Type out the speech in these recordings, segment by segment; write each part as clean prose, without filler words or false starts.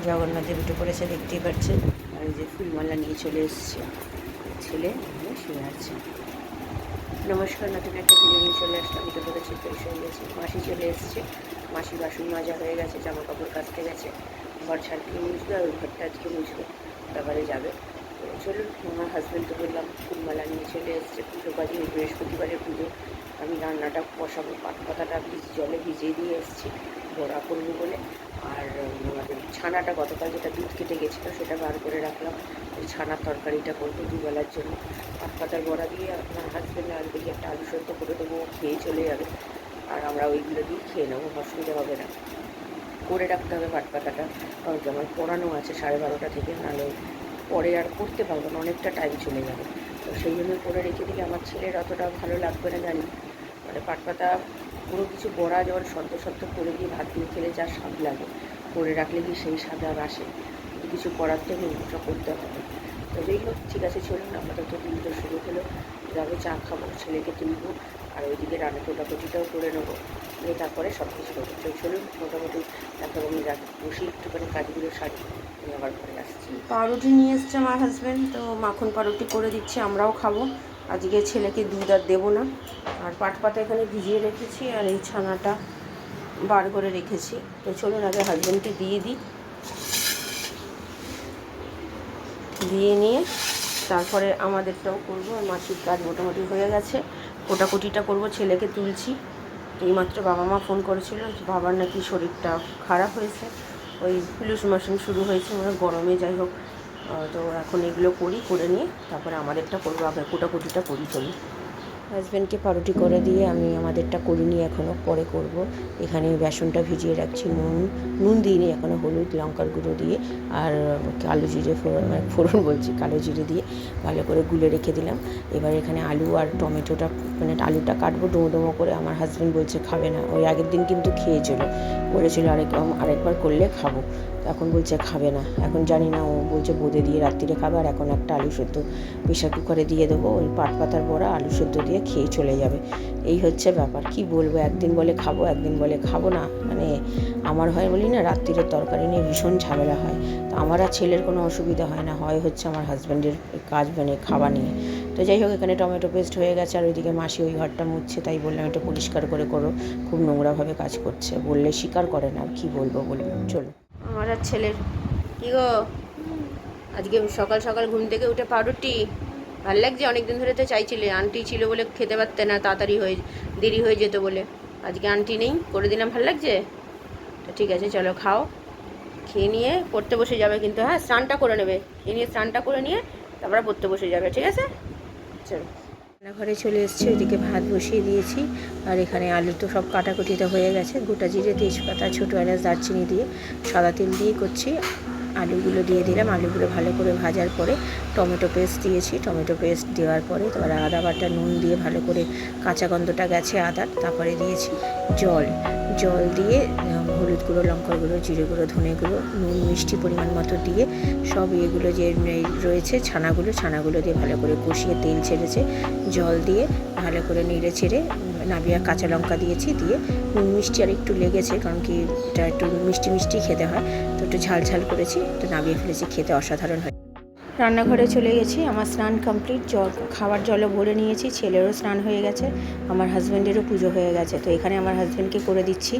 জগন্নাথ দেব উঠে পড়েছে, দেখতেই পাচ্ছে। আর এই যে ফুলমালা নিয়ে চলে এসছে ছেলে, এখানে শুয়ে আছে। নমস্কার, নতুন একটা ভিডিও নিয়ে চলে আসলাম। উঠে পড়েছে, ফ্রেশ হয়ে গেছে, মাসি চলে এসছে। মাসি বাসন মাজা হয়ে গেছে, জামা কাপড় কাচতে গেছে, ঘর ঝাড়কিয়ে মুছবে, আর ওই ঘরটা আজকে মুছবে, তারপরে যাবে। তো চলুন, আমার হাজব্যান্ডকে বললাম ফুলমালা নিয়ে চলে এসছে, পুজো বাজি, বৃহস্পতিবারের পুজো। আমি রান্নাটা বসাবো, পাতাটা জলে ভিজিয়ে দিয়ে এসেছি বড়া করবো বলে। আর আমাদের ছানাটা গতকাল যেটা দুধ কেটে গেছিলো সেটা বার করে রাখলাম, ওই ছানার তরকারিটা করবো দুবেলার জন্য। পাতার বড়া দিয়ে আপনার হাজব্যান্ড আর দিকে একটা আলু সেদ্ধ করে দেবো, খেয়ে চলে যাবে। আর আমরা ওইগুলো দিয়ে খেয়ে নেবো, অসুবিধা হবে না। করে রাখতে হবে পাতাটা, কারণ কি আমার পড়ানো আছে 12:30 থেকে, নাহলে পরে আর করতে পারবো না, অনেকটা টাইম চলে যাবে। তো সেই জন্য করে রেখে দিলে আমার ছেলের অতটা ভালো লাগবে না জানি। মানে পাতা পুরো কিছু বড়া যেমন সদ্য সদ্য করে দিয়ে ভাত দিয়ে খেলে যা স্বাদ লাগে, করে রাখলে কি সেই স্বাদ আর আসে? কিছু করার তো নেই, ওটা করতে হবে। তো যাই হোক, ঠিক আছে, চলুন আপাতত দিনটা শুরু হলো। যাবে চা খাবো, ছেলেকে তুলবো, আর ওইদিকে রান্না কোটাকুটিটাও করে নেবো, নিয়ে তারপরে সব কিছু করবো। চলুন, মোটামুটি তারপর আমি বসে একটুখানি কাজগুলো সারি, আমি আবার ঘরে আসছি। পাউরুটি নিয়ে এসছে আমার হাজব্যান্ড, তো মাখন পাউরুটি করে দিচ্ছে, আমরাও খাবো। আজকে ছেলেকে দুধ আর দেবো না। আর পাতা এখানে ভিজিয়ে রেখেছি, আর এই ছানাটা বার করে রেখেছি। তো চলুন আগে হাজব্যান্ডকে দিয়ে দিই, দিয়ে নিয়ে তারপরে আমাদেরটাও করবো। আর মাসির কাজ মোটামুটি হয়ে গেছে, কোটাকুটিটা করবো, ছেলেকে তুলছি। এইমাত্র বাবা মা ফোন করেছিল, বাবার নাকি শরীরটা খারাপ হয়েছে, ওই লুজ মোশন শুরু হয়েছে মানে গরমে, যাই হোক। তো এখন এগুলো করে নিয়ে তারপরে আমাদেরটা করবো, আগে কোটাকুটিটা করি। চলি, হাজব্যান্ডকে পাউরুটি করে দিয়ে আমি আমাদেরটা করিনি, এখনও পরে করব। এখানে বেসনটা ভিজিয়ে রাখছি, নুন দিইনি এখনও, হলুদ লঙ্কার গুঁড়ো দিয়ে আর কালো জিরে ফোড়ন বলছি, কালো জিরে দিয়ে ভালো করে গুলে রেখে দিলাম। এবার এখানে আলু আর টমেটোটা, মানে আলুটা কাটবো ডুমো করে। আমার হাজব্যান্ড বলছে খাবে না, ওই আগের দিন কিন্তু খেয়েছিল, বলেছিল আরেকবার করলে খাবো, এখন বলছে খাবে না। এখন জানি না, ও বলছে বোঁদে দিয়ে রাত্রিরে খাবে, আর এখন একটা আলু সেদ্ধ প্রেশার কুকারে দিয়ে দেবো, ওই পাতার বড়া আলু সেদ্ধ দিয়ে খেয়ে চলে যাবে। এই হচ্ছে ব্যাপার, কি বলবো, একদিন বলে খাবো, একদিন বলে খাবো না। মানে আমার হয় বলি না, রাত্রিরের তরকারি নিয়ে ভীষণ ঝামেলা হয়। তো আমার আর ছেলের কোনো অসুবিধা হয় না, হয় হচ্ছে আমার হাজব্যান্ডের কাজ, মানে খাওয়া নিয়ে। তো যাই হোক, এখানে টমেটো পেস্ট হয়ে গেছে, আর ওইদিকে মাসি ওই ঘরটা মুছছে, তাই বললাম একটু পরিষ্কার করে করো, খুব নোংরাভাবে কাজ করছে, বললে স্বীকার করে না, আর কী বলবো বলবো। চলো, আমার আর ছেলের কী গো, আজকে সকাল সকাল ঘুম থেকে উঠে পাউরুটি, ভাল লাগছে? অনেকদিন ধরে তো চাইছিলে, আন্টি ছিল বলে খেতে পারতে না, তাড়াতাড়ি দেরি হয়ে যেত বলে। আজকে আন্টি নেই, করে দিলাম, ভাল লাগছে? তো ঠিক আছে, চলো খাও, খেয়ে নিয়ে পড়তে বসে যাবে কিন্তু, হ্যাঁ স্নানটা করে নেবে, খেয়ে নিয়ে স্নানটা করে নিয়ে তারপরে পড়তে বসে যাবে, ঠিক আছে? চলো, রান্নাঘরে চলে এসেছি, ওইদিকে ভাত বসিয়ে দিয়েছি। আর এখানে আলু তো সব কাটাকুটিতে হয়ে গেছে, গোটা জিরে, তেজপাতা, ছোটো এলাচ, দারচিনি দিয়ে সাদা তেল দিয়ে করছি। আলুগুলো দিয়ে দিলাম, আলুগুলো ভালো করে ভাজার পরে টমেটো পেস্ট দিয়েছি, টমেটো পেস্ট দেওয়ার পরে তারপরে আদা বাটা, নুন দিয়ে ভালো করে কাঁচা গন্ধটা গেছে আদার, তারপরে দিয়েছি জল দিয়ে হলুদ গুঁড়ো, লঙ্কার গুঁড়ো, জিরে গুঁড়ো, ধনে গুঁড়ো, নুন, মিষ্টি পরিমাণ মতো দিয়ে সব এগুলো যে রয়েছে ছানাগুলো দিয়ে ভালো করে কষিয়ে, তেল ছেড়েছে, জল দিয়ে ভালো করে নেড়ে ছেড়ে নাবিয়ে কাঁচা লঙ্কা দিয়েছি, দিয়ে নুন মিষ্টি আর একটু লেগেছে, কারণ কি এটা একটু মিষ্টি খেতে হয়, তো একটু ঝাল করেছি, তো নাবিয়ে ফেলেছি, খেতে অসাধারণ হয়। রান্নাঘরে চলে গেছি, আমার স্নান কমপ্লিট, খাবার জলও ভরে নিয়েছি, ছেলেরও স্নান হয়ে গেছে, আমার হাজব্যান্ডেরও পুজো হয়ে গেছে। তো এখানে আমার হাজব্যান্ডকে করে দিচ্ছি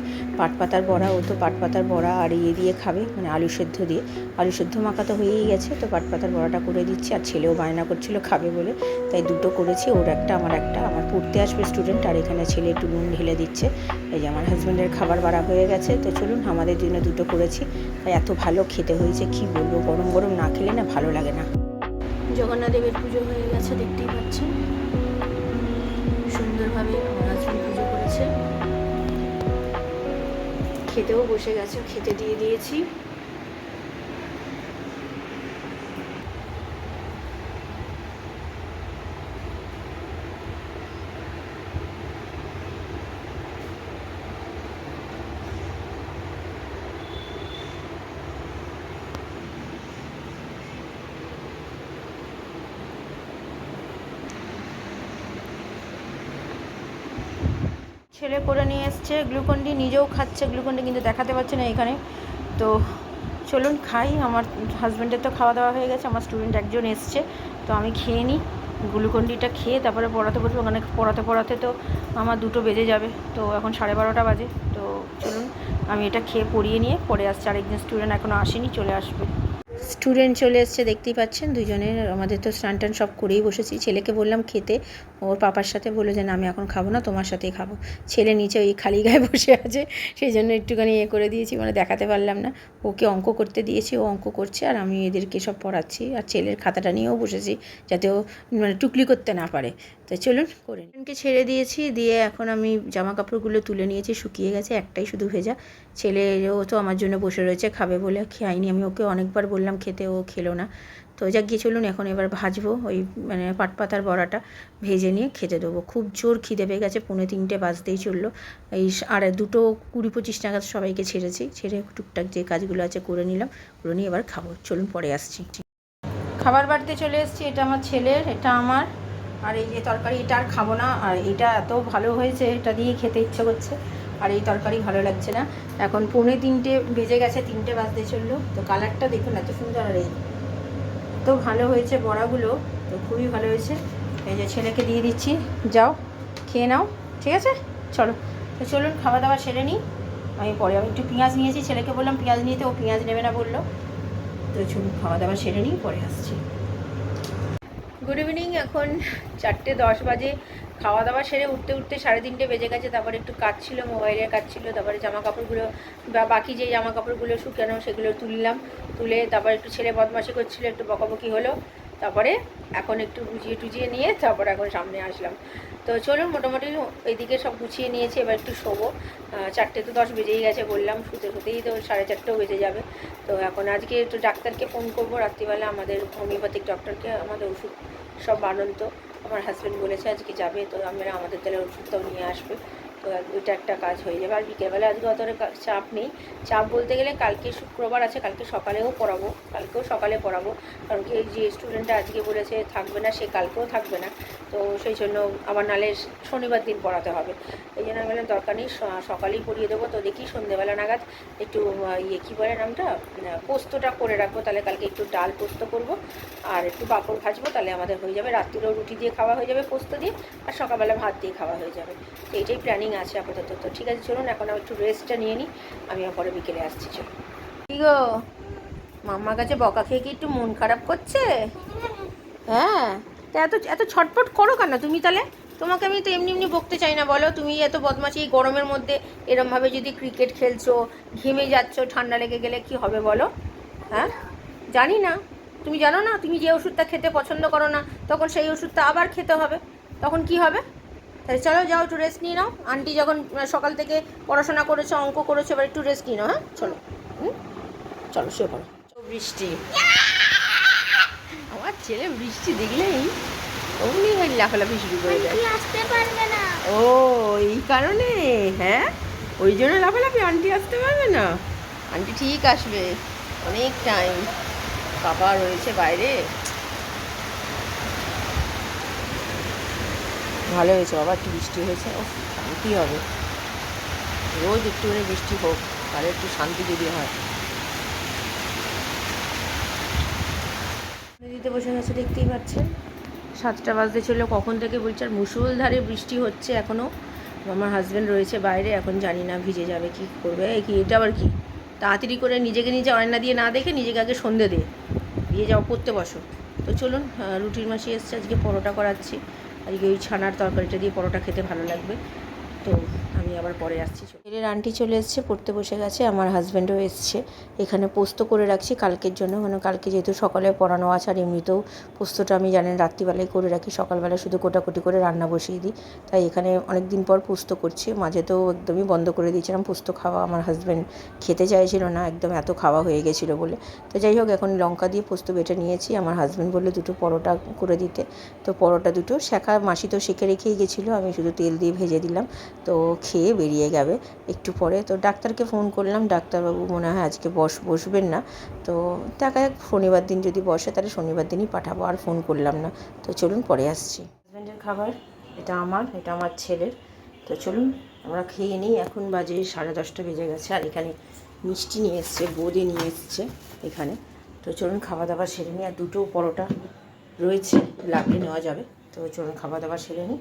পাতার বড়া, ও তো পাতার বড়া আর দিয়ে খাবে, মানে আলু সেদ্ধ মাখা তো হয়েই গেছে, তো পাতার বড়াটা করে দিচ্ছি। আর ছেলেও বায়না করছিল খাবে বলে, তাই দুটো করেছি, ওর একটা আমার একটা। আমার পড়তে আসবে স্টুডেন্ট, আর এখানে ছেলে একটু নুন ঢেলে দিচ্ছে। এই যে আমার হাজব্যান্ডের খাবার বাড়া হয়ে গেছে। তো চলুন, আমাদের জন্য দুটো করেছি, তাই এত ভালো খেতে হয়েছে, কি বলবো, গরম গরম না খেলে না ভালো লাগে না। জগন্নাথ দেবের পুজো হয়ে গেছে, দেখতেই পাচ্ছেন, সুন্দরভাবে আমার হাজব্যান্ড পুজো করেছে, খেতেও বসে গেছে, খেতে দিয়ে দিয়েছি। ছেলে করে নিয়ে এসছে গ্লুকন্ডি, নিজেও খাচ্ছে গ্লুকন্ডি, কিন্তু দেখাতে পারছে না এখানে। তো চলুন খাই। আমার হাজব্যান্ডের তো খাওয়া দাওয়া হয়ে গেছে, আমার স্টুডেন্ট একজন এসছে, তো আমি খেয়ে নিই। গ্লুকন্ডিটা খেয়ে তারপরে পড়াতে বসবো, ওখানে পড়াতে পড়াতে তো আমার 2টো বেজে যাবে, তো এখন 12:30 বাজে। তো চলুন আমি এটা খেয়ে পড়িয়ে নিয়ে পরে আসছি। আরেকজন স্টুডেন্ট এখনও আসেনি, চলে আসবে। স্টুডেন্ট চলে এসছে, দেখতেই পাচ্ছেন দুজনের। আমাদের তো স্নান টান সব করেই বসেছি। ছেলেকে বললাম খেতে, ওর পাপার সাথে বলে যে না আমি এখন খাবো না, তোমার সাথেই খাবো। ছেলে নিচে ওই খালি গায়ে বসে আছে, সেই জন্য একটুখানি করে দিয়েছি, মানে দেখাতে পারলাম না। ওকে অঙ্ক করতে দিয়েছি, ও অঙ্ক করছে আর আমি এদেরকে সব পড়াচ্ছি। আর ছেলের খাতাটা নিয়েও বসেছি যাতে ও মানে টুকলি করতে না পারে। তো চলুন করে নিই। ছেড়ে দিয়েছি, দিয়ে এখন আমি জামা কাপড়গুলো তুলে নিয়েছি, শুকিয়ে গেছে, একটাই শুধু ভেজা। ছেলেও তো আমার জন্য বসে রয়েছে, খাবে বলে খাইনি। আমি ওকে অনেকবার বললাম খেতে, ও খেলো না। তো যাক গিয়ে চলুন এখন এবার ভাজবো ওই মানে পাট পাতার বড়াটা, ভেজে নিয়ে খেতে দেবো। খুব জোর খিদে পেয়ে গেছে, 3:45 বাজতেই চললো। এই আর 2:20-25 নাগাদ সবাইকে ছেড়েছি, ছেড়ে টুকটাক যে কাজগুলো আছে করে নিলাম, করে নিয়ে এবার খাবো। চলুন পরে আসছি। খাবার বাড়তে চলে এসেছি। এটা আমার ছেলের, এটা আমার। আর এই যে তরকারি, এটা আর খাবো না। আর এটা এত ভালো হয়েছে, এটা দিয়ে খেতে ইচ্ছে করছে। আর এই তরকারি ভালো লাগছে না। এখন 2:45 বেজে গেছে, 3টে বাজতে চললো। তো কালারটা দেখুন এত সুন্দর, আর এই এত ভালো হয়েছে বড়াগুলো, তো খুবই ভালো হয়েছে। এই যে ছেলেকে দিয়ে দিচ্ছি, যাও খেয়ে নাও, ঠিক আছে? চলো, তো চলুন খাওয়া দাওয়া সেরে নিই। আমি পরে একটু পেঁয়াজ নিয়েছি, ছেলেকে বললাম পেঁয়াজ নিতে, ও পেঁয়াজ নেবে না বললো। তো চলুন খাওয়া দাওয়া সেরে নিই, পরে আসছি। গুড ইভিনিং, এখন 4:10 বাজে। খাওয়া দাওয়া সেরে উঠতে উঠতে 3:30 বেজে গেছে। তারপরে একটু কাজ ছিল, মোবাইলের কাজ ছিল। তারপরে জামা কাপড়গুলো বা বাকি যে জামা কাপড়গুলো শুকানো সেগুলো তুললাম, তুলে তারপর একটু ছেলে বদমাশি করছিল, একটু বকাবকি হলো। তারপরে এখন একটু গুছিয়ে টুজিয়ে নিয়ে তারপর এখন সামনে আসলাম। তো চলুন মোটামুটি এইদিকে সব গুছিয়ে নিয়েছি, এবার একটু শোবো। 4:10 বেজেই গেছে বললাম, শুতে শুতেই তো 4:30 বেজে যাবে। তো এখন আজকে একটু ডাক্তারকে ফোন করবো রাত্রিবেলা, আমাদের হোমিওপ্যাথিক ডক্টরকে। আমাদের ওষুধ সব বানন্ত, আমার হাজব্যান্ড বলেছে আজকে যাবে, তো আমরা আমাদের তাহলে ওষুধটাও নিয়ে আসবে। তো ওইটা একটা কাজ হয়ে যাবে। আর বিকেলবেলা আজকে অতটা চাপ নেই। চাপ বলতে গেলে কালকে শুক্রবার আছে, কালকে সকালেও পড়াবো, কালকেও সকালে পড়াবো। কারণ কি যে স্টুডেন্টটা আজকে বলেছে থাকবে না, সে কালকেও থাকবে না। তো সেই জন্য আবার নালে শনিবার দিন পড়াতে হবে। এই জন্য আমি বললাম দরকার নেই, সকালেই পড়িয়ে দেবো। তো দেখি সন্ধ্যেবেলা নাগাদ একটু কী বলে নামটা, পোস্তটা করে রাখবো, তাহলে কালকে একটু ডাল পোস্ত করবো আর একটু পাঁপড় ভাজবো, তাহলে আমাদের হয়ে যাবে। রাত্রিরেও রুটি দিয়ে খাওয়া হয়ে যাবে পোস্ত দিয়ে, আর সকালবেলা ভাত দিয়ে খাওয়া হয়ে যাবে। তো এইটাই প্ল্যানিং আছে আপাতত। তো ঠিক আছে চলুন এখন একটু রেস্টটা নিয়ে নিই, আমি পরে বিকেলে আসছি। চলুন। কি গো, মাম্মার কাছে বকা খেয়ে কি একটু মন খারাপ করছে? হ্যাঁ, তা এত এত ছটফট করো কেন তুমি তাহলে? তোমাকে আমি তো এমনি এমনি বকতে চাই না, বলো। তুমি এত বদমাশি, এই গরমের মধ্যে এরমভাবে যদি ক্রিকেট খেলছো, ঘেমে যাচ্ছ, ঠান্ডা লেগে গেলে কি হবে বলো? হ্যাঁ, জানি না, তুমি জানো না, তুমি যে ওষুধটা খেতে পছন্দ করো না, তখন সেই ওষুধটা আবার খেতে হবে, তখন কি হবে? তাহলে চলো যাও, একটু রেস্ট নিয়ে নাও। আন্টি যখন সকাল থেকে পড়াশোনা করেছো, অঙ্ক করেছো, এবার একটু রেস্ট নিয়ে নাও। হ্যাঁ চলো, চলো শুয়ে পড়ো। বৃষ্টি, আমার ছেলে বৃষ্টি দেখলেই অমনি লাফালাফি শুরু করে দেয়। আসতে পারবে না। ও, এই কারণে? হ্যাঁ, ওই জন্য লাফালাফি। আন্টি আসতে পারবে না? আন্টি ঠিক আসবে, অনেক টাইম। বাবা রয়েছে বাইরে। ভালো হয়েছে বাবা, একটু বৃষ্টি হয়েছে, ও শান্তি হবে। রোজ একটুখানি বৃষ্টি হোক, তাহলে একটু শান্তি যদি হয়। নদীতে বসে গেছে, দেখতেই পাচ্ছেন। 7টা বাজতে ছিল, কখন থেকে বলছে। আর মুষলধারে বৃষ্টি হচ্ছে এখনও। আমার হাজব্যান্ড রয়েছে বাইরে, এখন জানি না ভিজে যাবে কি করবে। কি এটা আবার কি? তাড়াতাড়ি করে নিজেকে নিজে আয়না দিয়ে না দেখে নিজেকে আগে সন্ধে দিয়ে যাও, পড়তে বসো। তো চলুন, রুটির মাসি এসছে, আজকে পরোটা করাচ্ছি। আজকে ওই ছানার তরকারিটা দিয়ে পরোটা খেতে ভালো লাগবে। তো আমি আবার পরে আসছি। ছেলের আন্টি চলে এসছে, পড়তে বসে গেছে। আমার হাজব্যান্ডও এসছে। এখানে পোস্ত করে রাখছি কালকের জন্য, মানে কালকে যেহেতু সকালে পড়ানো আছে। আর এমনিতেও পোস্তটা আমি জানেন রাত্রিবেলায় করে রাখি, সকালবেলা শুধু কোটাকুটি করে রান্না বসিয়ে দিই। তাই এখানে অনেক দিন পর পোস্ত করছি। মাঝে তো একদমই বন্ধ করে দিয়েছিলাম পোস্ত খাওয়া, আমার হাজব্যান্ড খেতে চাইছিল না একদম, এত খাওয়া হয়ে গেছিলো বলে। তো যাই হোক, এখন লঙ্কা দিয়ে পোস্ত বেটে নিয়েছি। আমার হাজব্যান্ড বললো 2টো পরোটা করে দিতে। তো পরোটা 2টো শেখা, মাসি তো শিখে রেখেই গেছিলো, আমি শুধু তেল দিয়ে ভেজে দিলাম। তো খেয়ে বেরিয়ে যাবে একটু পরে। তো ডাক্তারকে ফোন করলাম, ডাক্তারবাবু মনে হয় আজকে বসবেন না। তো দেখা যাক, শনিবার দিন যদি বসে তাহলে শনিবার দিনই পাঠাবো, আর ফোন করলাম না। তো চলুন পরে আসছি। হাজব্যান্ডের খাবার, এটা আমার ছেলের। তো চলুন আমরা খেয়ে নিই। এখন বাজে 10:30 বেজে গেছে। আর এখানে মিষ্টি নিয়ে এসছে, বোঁদে নিয়ে এসছে এখানে। তো চলুন খাওয়া দাওয়া সেরে নিই। আর দুটো পরোটা রয়েছে, লাগলে নেওয়া যাবে। তো চলুন খাওয়া দাওয়া সেরে নিই,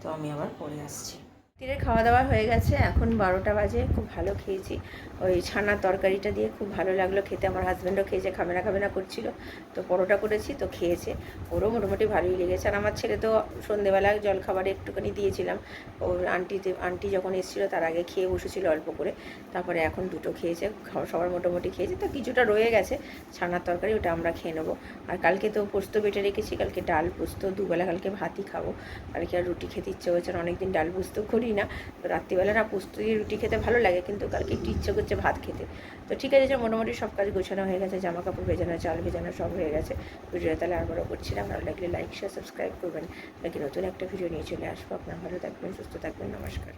তো আমি আবার পরে আসছি। রাত্রিরে খাওয়া দাওয়া হয়ে গেছে, এখন 12টা বাজে। খুব ভালো খেয়েছি, ওই ছানার তরকারিটা দিয়ে খুব ভালো লাগলো খেতে। আমার হাজব্যান্ডও খেয়েছে, খাবে না করছিল, তো পরোটা করেছি তো খেয়েছে, ওরও মোটামুটি ভালোই লেগেছে। আর আমার ছেলে তো সন্ধেবেলায় জলখাবারে একটুখানি দিয়েছিলাম, ওর আন্টি যখন এসেছিলো তার আগে খেয়ে বসেছিল অল্প করে, তারপরে এখন দুটো খেয়েছে, সবার মোটামুটি খেয়েছে। তো কিছুটা রয়ে গেছে ছানার তরকারি, ওটা আমরা খেয়ে নেবো। আর কালকে তো পোস্ত বেটে রেখেছি, কালকে ডাল পোস্ত, দুবেলা কালকে ভাতই খাবো। কালকে আর রুটি খেতে ইচ্ছে হচ্ছে না, অনেকদিন ডাল পোস্ত করি না, তো রাত্রিবেলা না পোস্ত দিয়ে রুটি খেতে ভালো লাগে, কিন্তু কালকে একটু ইচ্ছে করছে ভাত খেতে। তো ঠিক আছে, যে মোটামুটি সব কাজ গোছানো হয়ে গেছে, জামা কাপড় ভেজানো, চাল ভেজানো সব হয়ে গেছে। ভিডিওটা তাহলে আর বড় করছি না, ভালো লাগলে লাইক শেয়ার সাবস্ক্রাইব করবেন। নাকি নতুন একটা ভিডিও নিয়ে চলে আসবো। আপনার ভালো থাকবেন, সুস্থ থাকবেন, নমস্কার।